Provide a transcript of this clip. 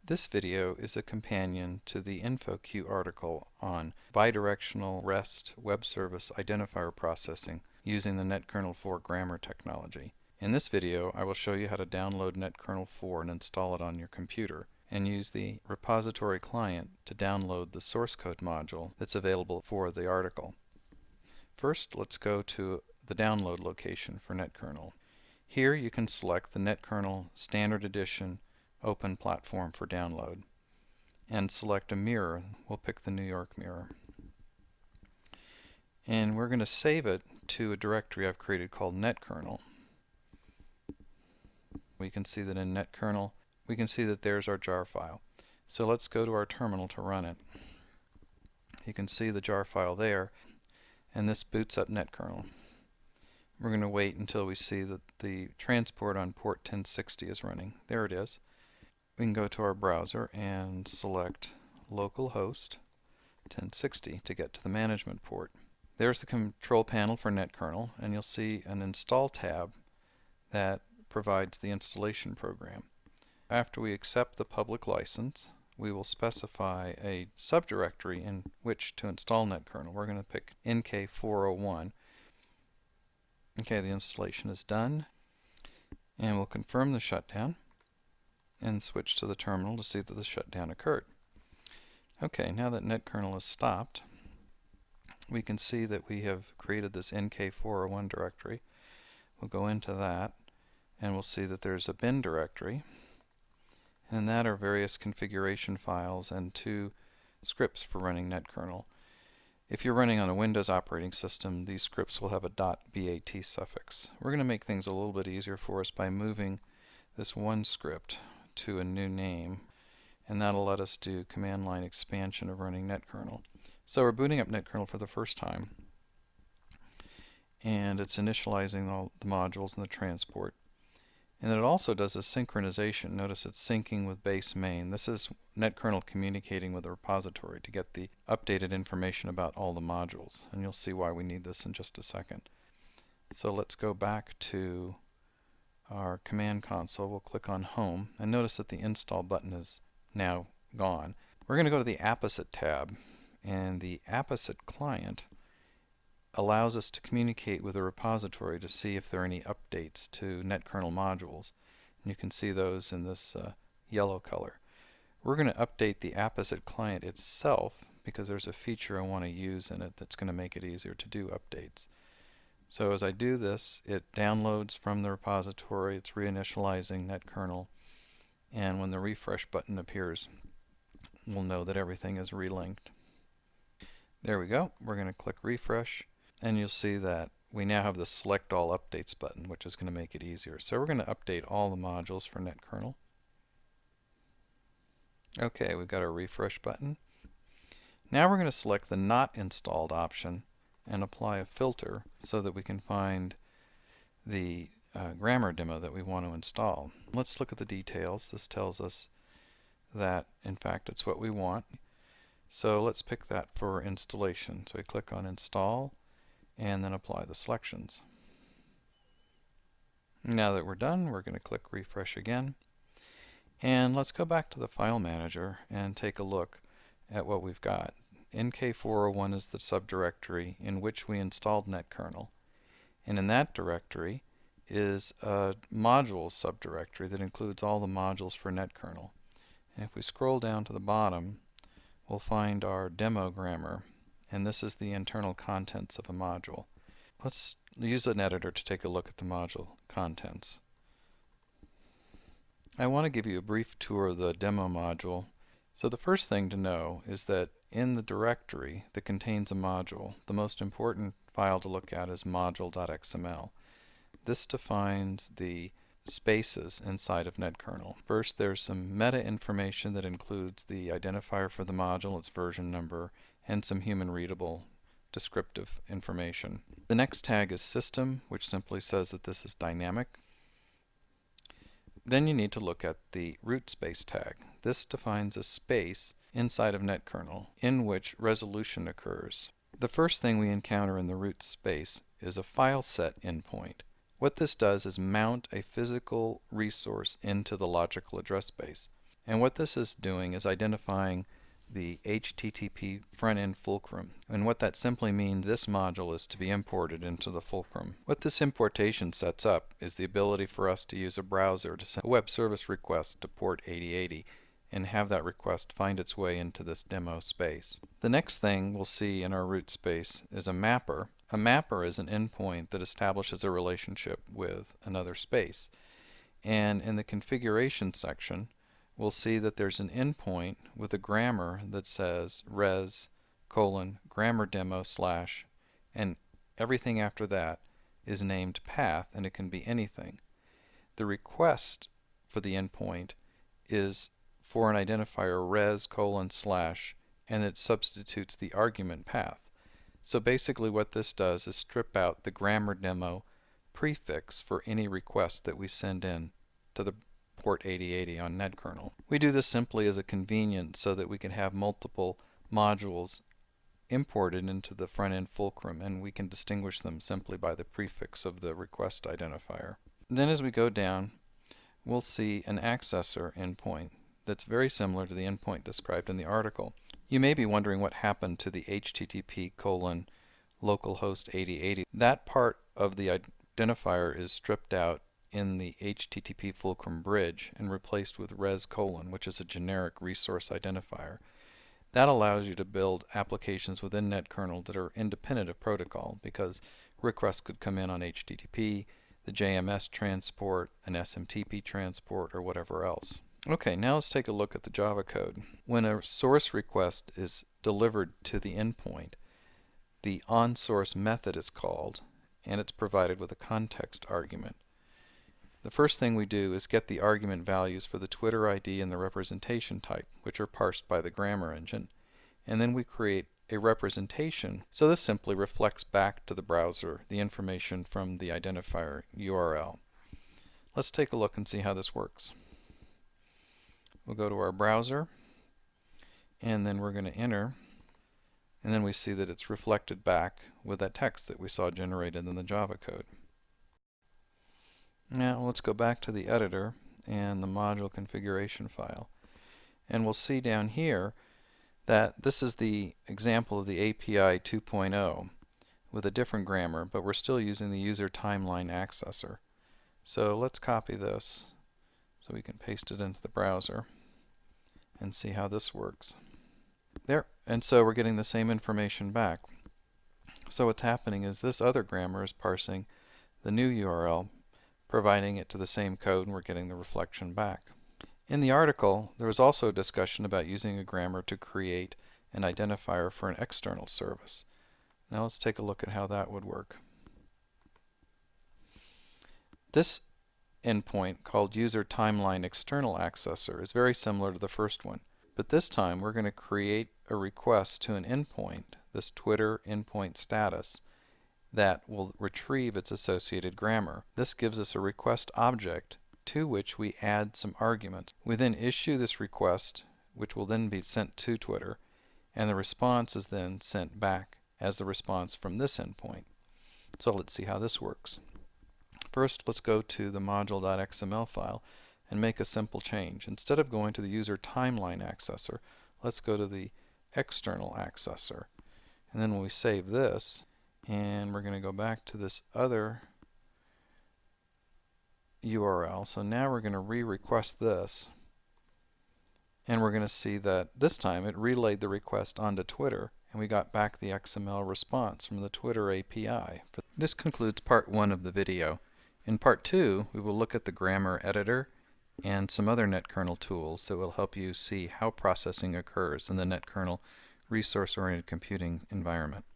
This video is a companion to the InfoQ article on bidirectional REST web service identifier processing using the NetKernel 4 grammar technology. In this video, I will show you how to download NetKernel 4 and install it on your computer, and use the repository client to download the source code module that's available for the article. First, let's go to the download location for NetKernel. Here you can select the NetKernel Standard Edition Open Platform for download and select a mirror. We'll pick the New York mirror. And we're going to save it to a directory I've created called NetKernel. We can see that in NetKernel, we can see that there's our jar file. So let's go to our terminal to run it. You can see the jar file there, and this boots up NetKernel. We're going to wait until we see that the transport on port 1060 is running. There it is. We can go to our browser and select localhost 1060 to get to the management port. There's the control panel for NetKernel, and you'll see an install tab that provides the installation program. After we accept the public license, we will specify a subdirectory in which to install NetKernel. We're going to pick NK401. Okay, the installation is done, and we'll confirm the shutdown and switch to the terminal to see that the shutdown occurred. Okay, now that NetKernel is stopped, we can see that we have created this NK401 directory. We'll go into that, and we'll see that there's a bin directory, and in that are various configuration files and 2 scripts for running NetKernel. If you're running on a Windows operating system, these scripts will have a .bat suffix. We're going to make things a little bit easier for us by moving this one script to a new name, and that'll let us do command line expansion of running NetKernel. So we're booting up NetKernel for the first time, and it's initializing all the modules and the transport. And it also does a synchronization. Notice it's syncing with base main. This is NetKernel communicating with the repository to get the updated information about all the modules, and you'll see why we need this in just a second. So let's go back to our command console. We'll click on Home, and notice that the install button is now gone. We're going to go to the Apposite tab, and the Apposite client allows us to communicate with the repository to see if there are any updates to NetKernel modules. And you can see those in this yellow color. We're going to update the Apposite client itself because there's a feature I want to use in it that's going to make it easier to do updates. So as I do this, it downloads from the repository, it's reinitializing NetKernel, and when the refresh button appears, we'll know that everything is relinked. There we go. We're going to click refresh, and you'll see that we now have the Select All Updates button, which is going to make it easier. So we're going to update all the modules for NetKernel. Okay, we've got our refresh button. Now we're going to select the Not Installed option and apply a filter so that we can find the grammar demo that we want to install. Let's look at the details. This tells us that, in fact, it's what we want. So let's pick that for installation. So we click on Install and then apply the selections. Now that we're done, we're going to click Refresh again. And let's go back to the File Manager and take a look at what we've got. NK401 is the subdirectory in which we installed NetKernel. And in that directory is a modules subdirectory that includes all the modules for NetKernel. And if we scroll down to the bottom, we'll find our demo grammar, and this is the internal contents of a module. Let's use an editor to take a look at the module contents. I want to give you a brief tour of the demo module. So the first thing to know is that in the directory that contains a module, the most important file to look at is module.xml. This defines the spaces inside of NetKernel. First, there's some meta information that includes the identifier for the module, its version number, and some human readable descriptive information. The next tag is system, which simply says that this is dynamic. Then you need to look at the root space tag. This defines a space inside of NetKernel in which resolution occurs. The first thing we encounter in the root space is a file set endpoint. What this does is mount a physical resource into the logical address space. And what this is doing is identifying the HTTP front-end fulcrum. And what that simply means, this module is to be imported into the fulcrum. What this importation sets up is the ability for us to use a browser to send a web service request to port 8080 and have that request find its way into this demo space. The next thing we'll see in our root space is a mapper. A mapper is an endpoint that establishes a relationship with another space. And in the configuration section, we'll see that there's an endpoint with a grammar that says res : grammar demo / and everything after that is named path, and it can be anything. The request for the endpoint is for an identifier res : and it substitutes the argument path. So basically what this does is strip out the grammar demo prefix for any request that we send in to the port 8080 on NetKernel. We do this simply as a convenience so that we can have multiple modules imported into the front-end fulcrum, and we can distinguish them simply by the prefix of the request identifier. Then as we go down, we'll see an accessor endpoint that's very similar to the endpoint described in the article. You may be wondering what happened to the HTTP : localhost 8080. That part of the identifier is stripped out in the HTTP fulcrum bridge and replaced with res : which is a generic resource identifier. That allows you to build applications within NetKernel that are independent of protocol, because requests could come in on HTTP, the JMS transport, an SMTP transport, or whatever else. Okay, now let's take a look at the Java code. When a source request is delivered to the endpoint, the onSource method is called, and it's provided with a context argument. The first thing we do is get the argument values for the Twitter ID and the representation type, which are parsed by the grammar engine. And then we create a representation. So this simply reflects back to the browser the information from the identifier URL. Let's take a look and see how this works. We'll go to our browser, and then we're going to enter, and then we see that it's reflected back with that text that we saw generated in the Java code. Now let's go back to the editor and the module configuration file, and we'll see down here that this is the example of the API 2.0 with a different grammar, but we're still using the user timeline accessor. So let's copy this so we can paste it into the browser and see how this works. There, and so we're getting the same information back. So what's happening is this other grammar is parsing the new URL, providing it to the same code, and we're getting the reflection back. In the article, there was also a discussion about using a grammar to create an identifier for an external service. Now let's take a look at how that would work. This endpoint, called user timeline external accessor, is very similar to the first one, but this time we're going to create a request to an endpoint, this Twitter endpoint status, that will retrieve its associated grammar. This gives us a request object to which we add some arguments. We then issue this request, which will then be sent to Twitter, and the response is then sent back as the response from this endpoint. So let's see how this works. First, let's go to the module.xml file and make a simple change. Instead of going to the user timeline accessor, let's go to the external accessor. And then when we save this, and we're going to go back to this other URL. So now we're going to re-request this, and we're going to see that this time it relayed the request onto Twitter, and we got back the XML response from the Twitter API. This concludes part 1 of the video. In part 2, we will look at the grammar editor and some other NetKernel tools that will help you see how processing occurs in the NetKernel resource-oriented computing environment.